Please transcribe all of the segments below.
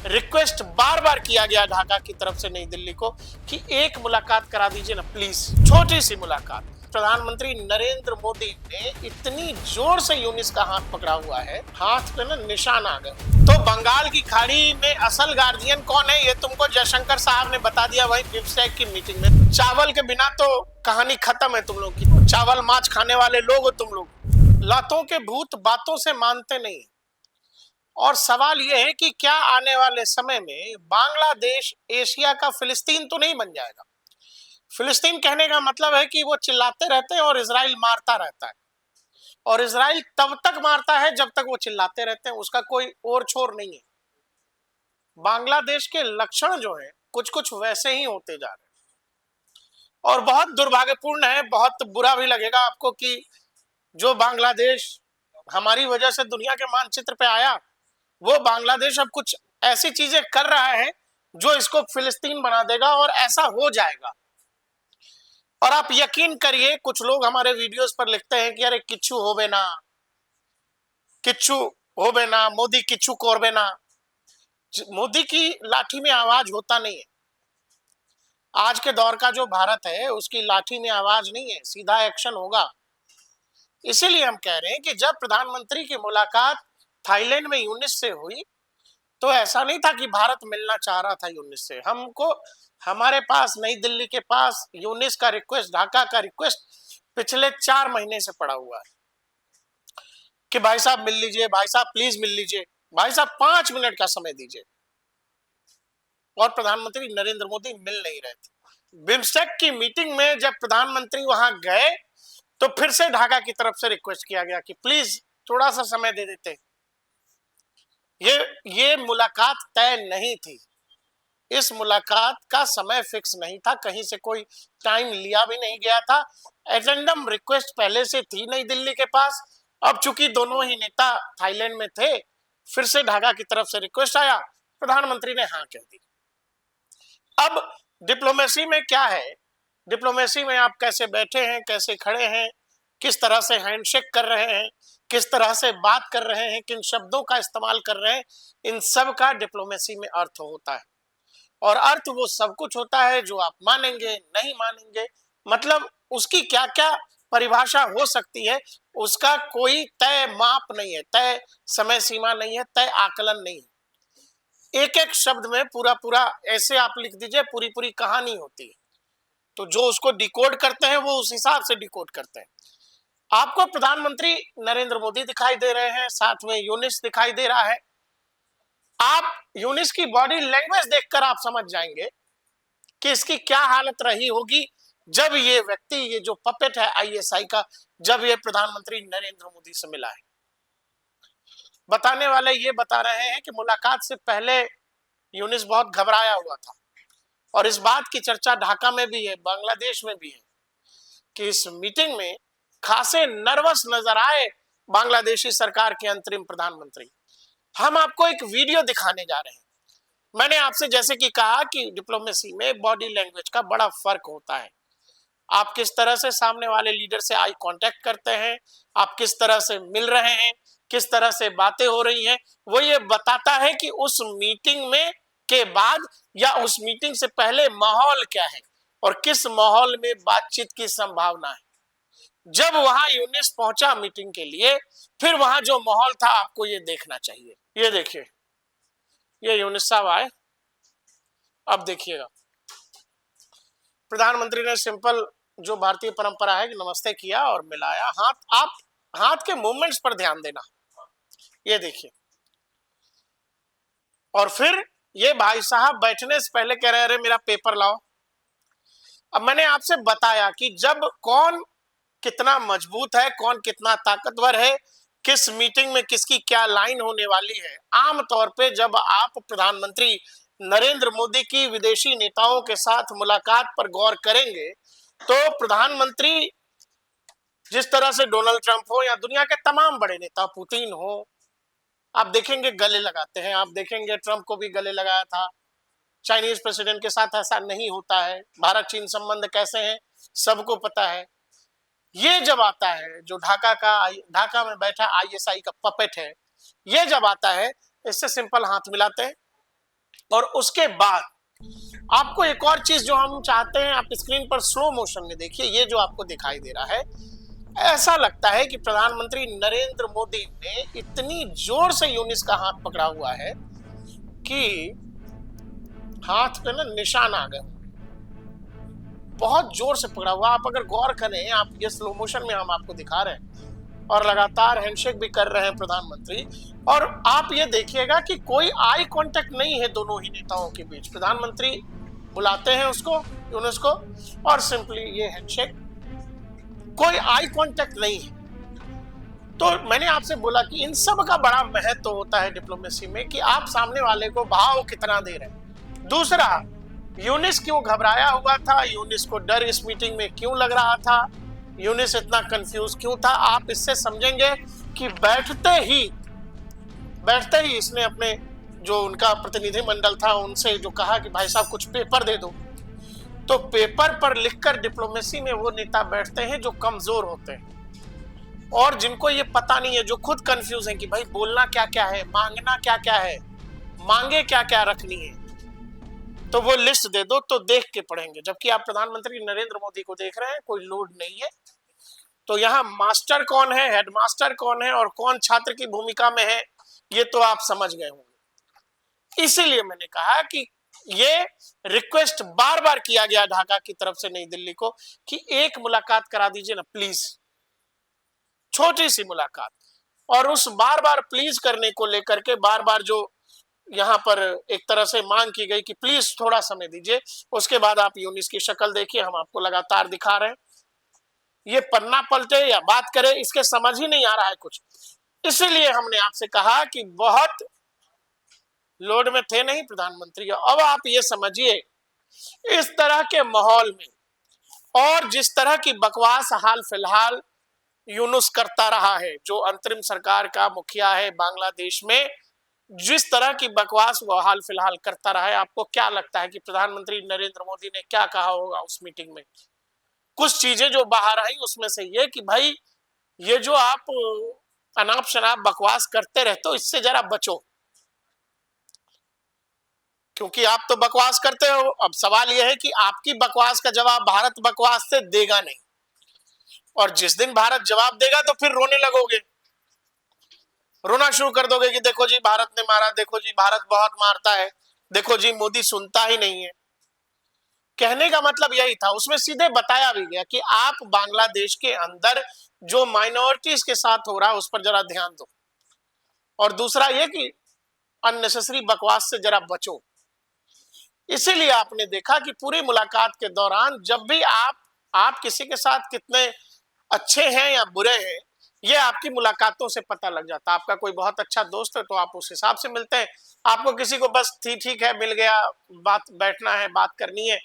Request बार बार किया गया ढाका की तरफ से नई दिल्ली को कि एक मुलाकात करा दीजिए ना प्लीज, छोटी सी मुलाकात। प्रधानमंत्री नरेंद्र मोदी ने इतनी जोर से यूनिस का हाथ पकड़ा हुआ है, हाथ पे ना निशान आ गए। तो बंगाल की खाड़ी में असल गार्जियन कौन है ये तुमको जयशंकर साहब ने बता दिया वही बिम्स्टेक की मीटिंग में। चावल के बिना तो कहानी खत्म है तुम लोग की। चावल माछ खाने वाले लोग हो तुम लोग, लातों के भूत बातों से मानते नहीं। और सवाल यह है कि क्या आने वाले समय में बांग्लादेश एशिया का फिलिस्तीन तो नहीं बन जाएगा। फिलिस्तीन कहने का मतलब है कि वो चिल्लाते रहते हैं और इजराइल मारता रहता है, और इजराइल तब तक मारता है जब तक वो चिल्लाते रहते हैं, उसका कोई और छोर नहीं है। बांग्लादेश के लक्षण जो है कुछ कुछ वैसे ही होते जा रहे हैं, और बहुत दुर्भाग्यपूर्ण है, बहुत बुरा भी लगेगा आपको कि जो बांग्लादेश हमारी वजह से दुनिया के मानचित्र पे आया, वो बांग्लादेश अब कुछ ऐसी चीजें कर रहा है जो इसको फिलिस्तीन बना देगा, और ऐसा हो जाएगा। और आप यकीन करिए, कुछ लोग हमारे वीडियोस पर लिखते हैं कि अरे किच्छु होबे ना, किच्छु होबे ना, मोदी किच्छु कोरबे ना। मोदी की लाठी में आवाज होता नहीं है। आज के दौर का जो भारत है उसकी लाठी में आवाज नहीं है, सीधा एक्शन होगा। इसीलिए हम कह रहे हैं कि जब प्रधानमंत्री की मुलाकात थाईलैंड में यूनिस से हुई तो ऐसा नहीं था कि भारत मिलना चाह रहा था यूनिस से। हमको हमारे पास नई दिल्ली के पास यूनिस का रिक्वेस्ट, ढाका का रिक्वेस्ट पिछले 4 महीने से पड़ा हुआ है कि भाई साहब मिल लीजिए, भाई साहब प्लीज मिल लीजिए, भाई साहब 5 मिनट का समय दीजिए। और प्रधानमंत्री नरेंद्र मोदी मिल नहीं रहे थे। बिम्स्टेक की मीटिंग में जब प्रधानमंत्री वहां गए तो फिर से ढाका की तरफ से रिक्वेस्ट किया गया कि प्लीज थोड़ा सा समय दे देते। ये मुलाकात तय नहीं थी, इस मुलाकात का समय फिक्स नहीं था, कहीं से कोई टाइम लिया भी नहीं गया था। एजेंडम रिक्वेस्ट पहले से थी नई दिल्ली के पास। अब चूंकि दोनों ही नेता थाईलैंड में थे, फिर से ढाका की तरफ से रिक्वेस्ट आया, प्रधानमंत्री ने हाँ कह दी। अब डिप्लोमेसी में क्या है, डिप्लोमेसी में आप कैसे बैठे हैं, कैसे खड़े हैं, किस तरह से हैंडशेक कर रहे हैं, किस तरह से बात कर रहे हैं, किन शब्दों का इस्तेमाल कर रहे हैं, इन सब का डिप्लोमेसी में अर्थ होता है। और अर्थ वो सब कुछ होता है जो आप मानेंगे नहीं मानेंगे, मतलब उसकी क्या क्या परिभाषा हो सकती है, उसका कोई तय माप नहीं है, तय समय सीमा नहीं है, तय आकलन नहीं है। एक एक शब्द में पूरा पूरा ऐसे आप लिख दीजिए, पूरी पूरी कहानी होती है। तो जो उसको डिकोड करते हैं वो उस हिसाब से डिकोड करते हैं। आपको प्रधानमंत्री नरेंद्र मोदी दिखाई दे रहे हैं, साथ में यूनिस दिखाई दे रहा है। आप यूनिस की बॉडी लैंग्वेज देखकर आप समझ जाएंगे कि इसकी क्या हालत रही होगी जब ये व्यक्ति, ये जो पपेट है आईएसआई का, जब ये प्रधानमंत्री नरेंद्र मोदी से मिला है। बताने वाले ये बता रहे हैं कि मुलाकात से पहले यूनिस बहुत घबराया हुआ था, और इस बात की चर्चा ढाका में भी है, बांग्लादेश में भी है, कि इस मीटिंग में खासे नर्वस नजर आए बांग्लादेशी सरकार के अंतरिम प्रधानमंत्री। हम आपको एक वीडियो दिखाने जा रहे हैं। मैंने आपसे जैसे कि कहा कि डिप्लोमेसी में बॉडी लैंग्वेज का बड़ा फर्क होता है। आप किस तरह से सामने वाले लीडर से आई कांटेक्ट करते हैं, आप किस तरह से मिल रहे हैं, किस तरह से बातें हो रही हैं, वो ये बताता है कि उस मीटिंग में के बाद या उस मीटिंग से पहले माहौल क्या है और किस माहौल में बातचीत की संभावना है। जब वहां यूनिस पहुंचा मीटिंग के लिए, फिर वहां जो माहौल था आपको ये देखना चाहिए। ये देखिए, ये यूनिस साहब आए, अब देखिएगा। प्रधानमंत्री ने सिंपल जो भारतीय परंपरा है कि नमस्ते किया और मिलाया हाथ। आप हाथ के मूवमेंट्स पर ध्यान देना, ये देखिए। और फिर ये भाई साहब बैठने से पहले कह रहे हैं अरे मेरा पेपर लाओ। अब मैंने आपसे बताया कि जब कौन कितना मजबूत है, कौन कितना ताकतवर है, किस मीटिंग में किसकी क्या लाइन होने वाली है। आमतौर पे जब आप प्रधानमंत्री नरेंद्र मोदी की विदेशी नेताओं के साथ मुलाकात पर गौर करेंगे तो प्रधानमंत्री जिस तरह से डोनाल्ड ट्रंप हो या दुनिया के तमाम बड़े नेता, पुतिन हो, आप देखेंगे गले लगाते हैं। आप देखेंगे ट्रंप को भी गले लगाया था। चाइनीज प्रेसिडेंट के साथ ऐसा नहीं होता है। भारत चीन संबंध कैसे हैं सबको पता है। ये जब आता है, जो ढाका में बैठा आईएसआई का पपेट है, ये जब आता है, इससे सिंपल हाथ मिलाते हैं और उसके बाद आपको एक और चीज जो हम चाहते हैं, आप स्क्रीन पर स्लो मोशन में देखिए, ये जो आपको दिखाई दे रहा है, ऐसा लगता है कि प्रधानमंत्री नरेंद्र मोदी ने इतनी जोर से यूनिस का हाथ पकड़ा हुआ है कि हाथ पे ना निशान आ गए, बहुत जोर से पकड़ा हुआ। आप अगर गौर करें, आप ये स्लो मोशन में हम आपको दिखा रहे हैं, और लगातार हैंडशेक भी कर रहे हैं प्रधानमंत्री, और आप ये देखिएगा कि कोई आई कांटेक्ट नहीं है दोनों ही नेताओं के बीच। प्रधानमंत्री बुलाते हैं उसको, यूनुस को, और सिंपली ये हैंडशेक, कोई आई कांटेक्ट नहीं है। तो मैंने आपसे बोला कि इन सब का बड़ा महत्व होता है डिप्लोमेसी में, कि आप सामने वाले को भाव कितना दे रहे हैं। दूसरा, यूनिस क्यों घबराया हुआ था, यूनिस को डर इस मीटिंग में क्यों लग रहा था, यूनिस इतना कंफ्यूज क्यों था, आप इससे समझेंगे कि बैठते ही इसने अपने जो उनका प्रतिनिधिमंडल था उनसे जो कहा कि भाई साहब कुछ पेपर दे दो। तो पेपर पर लिखकर डिप्लोमेसी में वो नेता बैठते हैं जो कमजोर होते हैं और जिनको ये पता नहीं है, जो खुद कंफ्यूज हैं कि भाई बोलना क्या क्या है, मांगना क्या क्या है, मांगे क्या क्या रखनी है। तो वो लिस्ट दे दो तो देख के पढ़ेंगे, जबकि आप प्रधानमंत्री नरेंद्र मोदी को देख रहे हैं, कोई लोड नहीं है। तो यहाँ मास्टर कौन है, हेडमास्टर कौन है और कौन छात्र की भूमिका में है, ये तो आप समझ गए होंगे। इसीलिए मैंने कहा कि ये रिक्वेस्ट बार बार किया गया ढाका की तरफ से नई दिल्ली को कि एक मुलाकात करा दीजिए ना प्लीज, छोटी सी मुलाकात। और उस बार बार प्लीज करने को लेकर के बार बार जो यहाँ पर एक तरह से मांग की गई कि प्लीज थोड़ा समय दीजिए, उसके बाद आप यूनिस की शक्ल देखिए, हम आपको लगातार दिखा रहे हैं, ये पन्ना पलटे या बात करे इसके समझ ही नहीं आ रहा है कुछ। इसीलिए हमने आपसे कहा कि बहुत लोड में थे नहीं प्रधानमंत्री। अब आप ये समझिए, इस तरह के माहौल में और जिस तरह की बकवास हाल फिलहाल यूनुस करता रहा है, जो अंतरिम सरकार का मुखिया है बांग्लादेश में, जिस तरह की बकवास वो हाल फिलहाल करता रहा है, आपको क्या लगता है कि प्रधानमंत्री नरेंद्र मोदी ने क्या कहा होगा उस मीटिंग में? कुछ चीजें जो बाहर आई उसमें से ये कि भाई ये जो आप अनाप शनाप बकवास करते रहते हो, इससे जरा बचो, क्योंकि आप तो बकवास करते हो। अब सवाल यह है कि आपकी बकवास का जवाब भारत बकवास से देगा नहीं, और जिस दिन भारत जवाब देगा तो फिर रोने लगोगे, रोना शुरू कर दोगे कि देखो जी भारत ने मारा, देखो जी भारत बहुत मारता है, देखो जी मोदी सुनता ही नहीं है। कहने का मतलब यही था, उसमें सीधे बताया भी गया कि आप बांग्लादेश के अंदर जो माइनॉरिटीज के साथ हो रहा है उस पर जरा ध्यान दो, और दूसरा ये कि अननेसेसरी बकवास से जरा बचो। इसीलिए आपने देखा कि पूरी मुलाकात के दौरान जब भी आप किसी के साथ कितने अच्छे हैं या बुरे हैं, ये आपकी मुलाकातों से पता लग जाता है। आपका कोई बहुत अच्छा दोस्त है तो आप उस हिसाब से मिलते हैं, आपको किसी को बस ठीक है मिल गया, बात बैठना है, बात करनी है,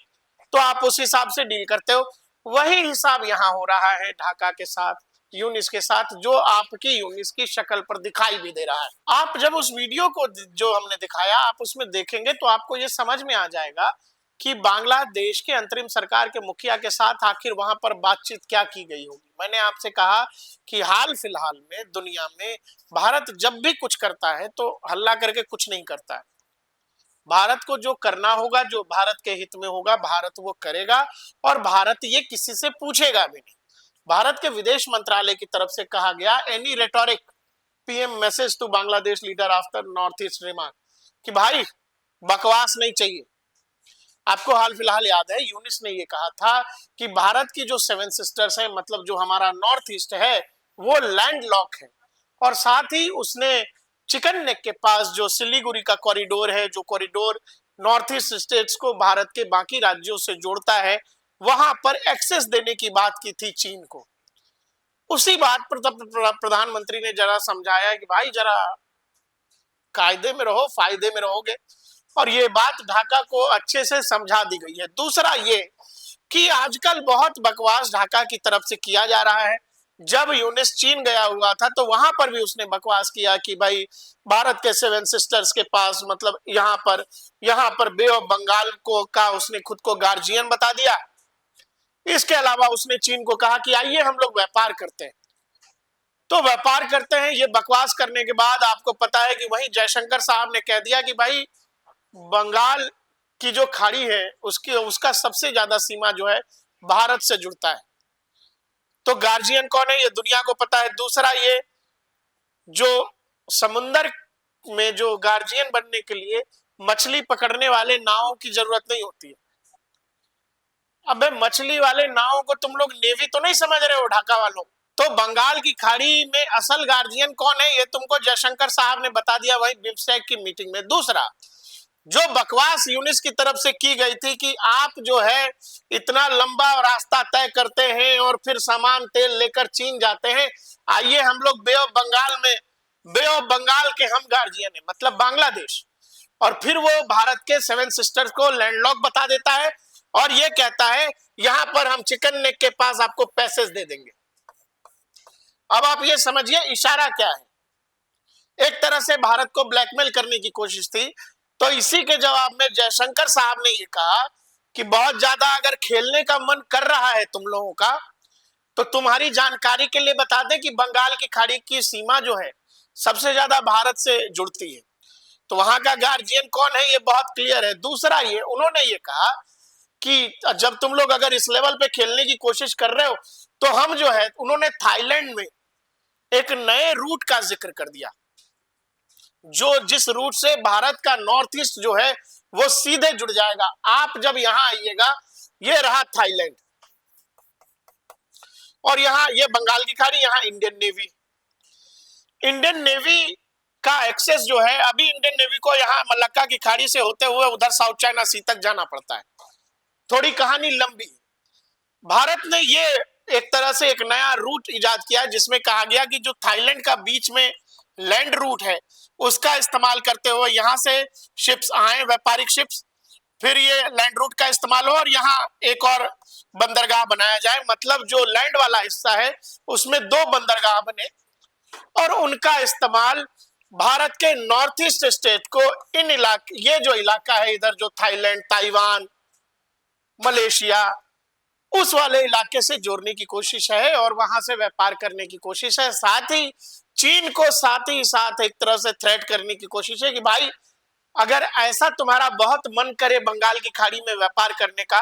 तो आप उस हिसाब से डील करते हो। वही हिसाब यहाँ हो रहा है ढाका के साथ, यूनिस के साथ, जो आपकी यूनिस की शक्ल पर दिखाई भी दे रहा है। आप जब उस वीडियो को जो हमने दिखाया आप उसमें देखेंगे तो आपको ये समझ में आ जाएगा कि बांग्लादेश के अंतरिम सरकार के मुखिया के साथ आखिर वहां पर बातचीत क्या की गई होगी। मैंने आपसे कहा कि हाल फिलहाल में दुनिया में भारत जब भी कुछ करता है तो हल्ला करके कुछ नहीं करता है। भारत को जो करना होगा, जो भारत के हित में होगा, भारत वो करेगा, और भारत ये किसी से पूछेगा भी नहीं। भारत के विदेश मंत्रालय की तरफ से कहा गया, any rhetoric PM message to Bangladesh leader after north east remark, कि भाई बकवास नहीं चाहिए। आपको हाल फिलहाल याद है यूनिस ने ये कहा था कि भारत की जो 7 सिस्टर्स है, मतलब जो हमारा नॉर्थ ईस्ट है, वो लैंड लॉक है, और साथ ही उसने चिकन नेक के पास जो सिलीगुड़ी का कॉरिडोर है, जो कॉरिडोर नॉर्थ ईस्ट स्टेट्स को भारत के बाकी राज्यों से जोड़ता है, वहां पर एक्सेस देने की बात की थी चीन को। उसी बात पर तब प्रधानमंत्री ने जरा समझाया कि भाई जरा कायदे में रहो, फायदे में रहोगे, और ये बात ढाका को अच्छे से समझा दी गई है। दूसरा ये कि आजकल बहुत बकवास ढाका की तरफ से किया जा रहा है। जब यूनिस चीन गया हुआ था तो वहां पर भी उसने बकवास किया कि भाई भारत के 7 सिस्टर्स के पास, मतलब यहाँ पर बे ऑफ बंगाल को का उसने खुद को गार्जियन बता दिया। इसके अलावा उसने चीन को कहा कि आइए हम लोग व्यापार करते हैं। तो व्यापार करते हैं, ये बकवास करने के बाद आपको पता है कि वहीं जयशंकर साहब ने कह दिया कि भाई बंगाल की जो खाड़ी है उसकी उसका सबसे ज्यादा सीमा जो है भारत से जुड़ता है। तो गार्जियन कौन है ये दुनिया को पता है। दूसरा, ये जो समुन्दर में जो गार्जियन बनने के लिए मछली पकड़ने वाले नावों की जरूरत नहीं होती है। अबे मछली वाले नावों को तुम लोग नेवी तो नहीं समझ रहे हो ढाका वालों। तो बंगाल की खाड़ी में असल गार्जियन कौन है ये तुमको जयशंकर साहब ने बता दिया वही बिम्स्टेक की मीटिंग में। दूसरा, जो बकवास यूनिस की तरफ से की गई थी कि आप जो है इतना लंबा रास्ता तय करते हैं और फिर सामान तेल लेकर चीन जाते हैं, आइए हम लोग बे ऑफ बंगाल में, बे ऑफ बंगाल के हम गार्जियन है मतलब बांग्लादेश, और फिर वो भारत के सेवन सिस्टर्स को लैंडलॉक बता देता है और ये कहता है यहां पर हम चिकन नेक के पास आपको पैसेज दे देंगे। अब आप ये समझिए इशारा क्या है। एक तरह से भारत को ब्लैकमेल करने की कोशिश थी। तो इसी के जवाब में जयशंकर साहब ने ये कहा कि बहुत ज्यादा अगर खेलने का मन कर रहा है तुम लोगों का तो तुम्हारी जानकारी के लिए बता दें कि बंगाल की खाड़ी की सीमा जो है सबसे ज्यादा भारत से जुड़ती है। तो वहां का गार्जियन कौन है ये बहुत क्लियर है। दूसरा, ये उन्होंने ये कहा कि जब तुम लोग अगर इस लेवल पे खेलने की कोशिश कर रहे हो तो हम जो है, उन्होंने थाईलैंड में एक नए रूट का जिक्र कर दिया, जो जिस रूट से भारत का नॉर्थ ईस्ट जो है वो सीधे जुड़ जाएगा। आप जब यहां आइएगा, ये रहा थाईलैंड और यहां ये बंगाल की खाड़ी, यहां इंडियन नेवी। इंडियन नेवी का एक्सेस जो है, अभी इंडियन नेवी को यहां मलक्का की खाड़ी से होते हुए उधर साउथ चाइना सी तक जाना पड़ता है। थोड़ी कहानी लंबी। भारत ने ये एक तरह से एक नया रूट इजाद किया जिसमें कहा गया कि जो थाईलैंड का बीच में लैंड रूट है उसका इस्तेमाल करते हुए यहां से शिप्स आए, व्यापारिक शिप्स, फिर ये लैंड रूट का इस्तेमाल हो और यहाँ एक और बंदरगाह बनाया जाए। मतलब जो लैंड वाला हिस्सा है उसमें 2 बंदरगाह बने और उनका इस्तेमाल भारत के नॉर्थ ईस्ट स्टेट को इन इलाके, ये जो इलाका है इधर जो थाईलैंड, ताइवान, मलेशिया, उस वाले इलाके से जोड़ने की कोशिश है और वहां से व्यापार करने की कोशिश है। साथ ही चीन को साथ ही साथ एक तरह से थ्रेट करने की कोशिश है कि भाई अगर ऐसा तुम्हारा बहुत मन करे बंगाल की खाड़ी में व्यापार करने का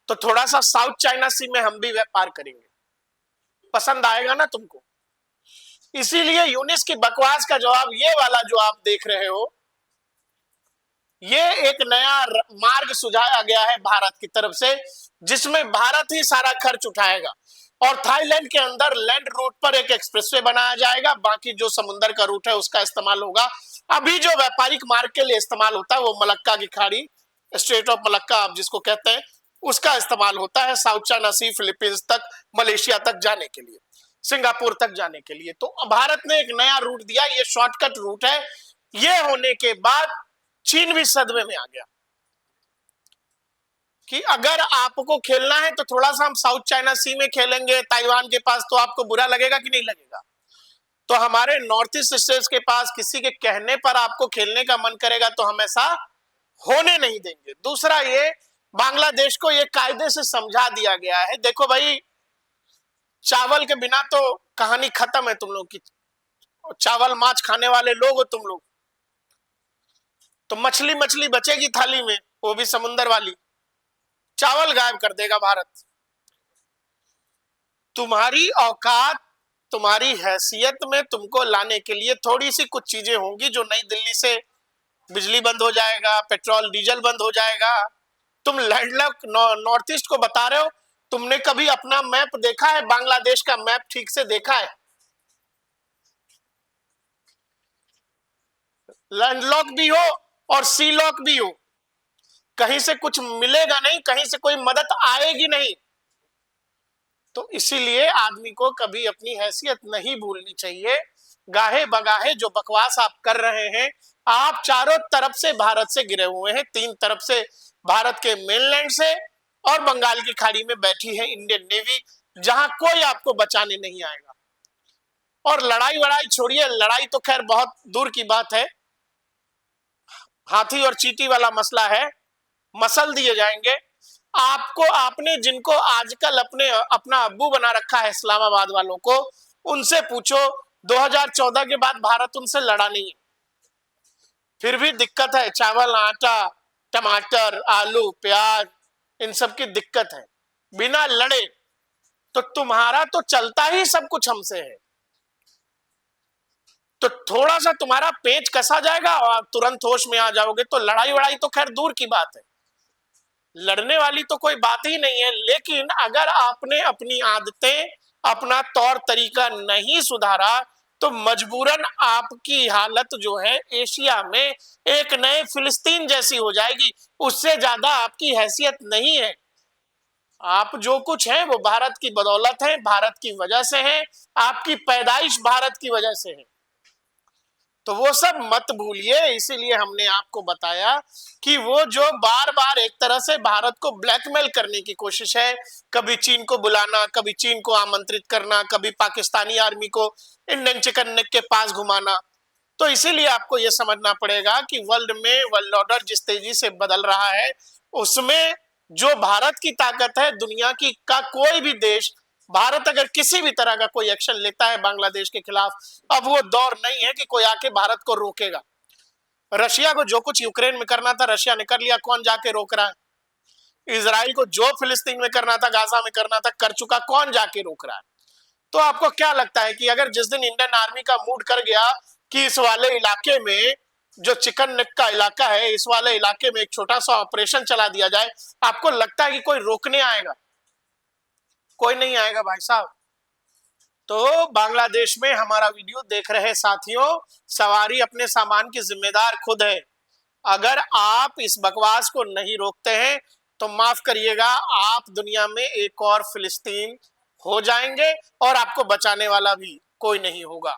तो थोड़ा सा साउथ चाइना सी में हम भी व्यापार करेंगे, पसंद आएगा ना तुमको। इसीलिए यूनिस की बकवास का जवाब ये वाला जो आप देख रहे हो, ये एक नया मार्ग सुझाया गया है भारत की तरफ से जिसमें भारत ही सारा खर्च उठाएगा और थाईलैंड के अंदर लैंड रूट पर एक एक्सप्रेसवे बनाया जाएगा, बाकी जो समुद्र का रूट है उसका इस्तेमाल होगा। अभी जो व्यापारिक मार्ग के लिए इस्तेमाल होता है वो मलक्का की खाड़ी, स्ट्रेट ऑफ मलक्का आप जिसको कहते हैं, उसका इस्तेमाल होता है साउथ चाइना सी, फिलीपींस तक, मलेशिया तक जाने के लिए, सिंगापुर तक जाने के लिए। तो भारत ने एक नया रूट दिया, ये शॉर्टकट रूट है। ये होने के बाद चीन भी सदमे में आ गया कि अगर आपको खेलना है तो थोड़ा सा हम साउथ चाइना सी में खेलेंगे ताइवान के पास, तो आपको बुरा लगेगा कि नहीं लगेगा। तो हमारे नॉर्थ ईस्ट स्टेट्स के पास किसी के कहने पर आपको खेलने का मन करेगा तो हम ऐसा होने नहीं देंगे। दूसरा, ये बांग्लादेश को ये कायदे से समझा दिया गया है, देखो भाई चावल के बिना तो कहानी खत्म है तुम लोग की, चावल माछ खाने वाले लोग हो तुम लोग, तो मछली मछली बचेगी थाली में, वो भी समुंदर वाली, चावल गायब कर देगा भारत। तुम्हारी औकात, तुम्हारी हैसियत में तुमको लाने के लिए थोड़ी सी कुछ चीजें होंगी, जो नई दिल्ली से बिजली बंद हो जाएगा, पेट्रोल डीजल बंद हो जाएगा। तुम लैंडलॉक नॉर्थ ईस्ट को बता रहे हो, तुमने कभी अपना मैप देखा है, बांग्लादेश का मैप ठीक से देखा है? लैंडलॉक भी हो और सी लॉक भी हो, कहीं से कुछ मिलेगा नहीं, कहीं से कोई मदद आएगी नहीं। तो इसीलिए आदमी को कभी अपनी हैसियत नहीं भूलनी चाहिए। गाहे बगाहे जो बकवास आप कर रहे हैं, आप चारों तरफ से भारत से गिरे हुए हैं, 3 तरफ से भारत के मेनलैंड से और बंगाल की खाड़ी में बैठी है इंडियन नेवी, जहां कोई आपको बचाने नहीं आएगा। और लड़ाई वड़ाई छोड़िए, लड़ाई तो खैर बहुत दूर की बात है, हाथी और चींटी वाला मसला है, मसल दिए जाएंगे आपको। आपने जिनको आजकल अपना अब्बू बना रखा है इस्लामाबाद वालों को, उनसे पूछो 2014 के बाद भारत उनसे लड़ा नहीं है। फिर भी दिक्कत है, चावल, आटा, टमाटर, आलू, प्याज, इन सब की दिक्कत है। बिना लड़े तो तुम्हारा तो चलता ही सब कुछ हमसे है, तो थोड़ा सा तुम्हारा पेच कसा जाएगा और तुरंत होश में आ जाओगे, तो लड़ाई वड़ाई तो खैर दूर की बात है, लड़ने वाली तो कोई बात ही नहीं है। लेकिन अगर आपने अपनी आदतें, अपना तौर तरीका नहीं सुधारा, तो मजबूरन आपकी हालत जो है एशिया में एक नए फिलिस्तीन जैसी हो जाएगी, उससे ज्यादा आपकी हैसियत नहीं है। आप जो कुछ हैं वो भारत की बदौलत है, भारत की वजह से है, आपकी पैदाइश भारत की वजह से है, तो वो सब मत भूलिए। इसीलिए हमने आपको बताया कि वो जो बार बार एक तरह से भारत को ब्लैकमेल करने की कोशिश है, कभी चीन को बुलाना, कभी चीन को आमंत्रित करना, कभी पाकिस्तानी आर्मी को इंडियन चिकन नेक के पास घुमाना, तो इसीलिए आपको यह समझना पड़ेगा कि वर्ल्ड में वर्ल्ड ऑर्डर जिस तेजी से बदल रहा है, उसमें जो भारत की ताकत है, दुनिया की का कोई भी देश, भारत अगर किसी भी तरह का कोई एक्शन लेता है बांग्लादेश के खिलाफ, अब वो दौर नहीं है कि कोई आके भारत को रोकेगा। रशिया को जो कुछ यूक्रेन में करना था रशिया ने कर लिया, कौन जाके रोक रहा है? इजराइल को जो फिलिस्तीन में करना था, गाजा में करना था, कर चुका, कौन जाके रोक रहा है? तो आपको क्या लगता है कि अगर जिस दिन इंडियन आर्मी का मूड कर गया कि इस वाले इलाके में, जो चिकन नेक का इलाका है, इस वाले इलाके में एक छोटा सा ऑपरेशन चला दिया जाए, आपको लगता है कि कोई रोकने आएगा? कोई नहीं आएगा भाई साहब। तो बांग्लादेश में हमारा वीडियो देख रहे साथियों, सवारी अपने सामान की जिम्मेदार खुद है। अगर आप इस बकवास को नहीं रोकते हैं तो माफ करिएगा, आप दुनिया में एक और फिलिस्तीन हो जाएंगे और आपको बचाने वाला भी कोई नहीं होगा।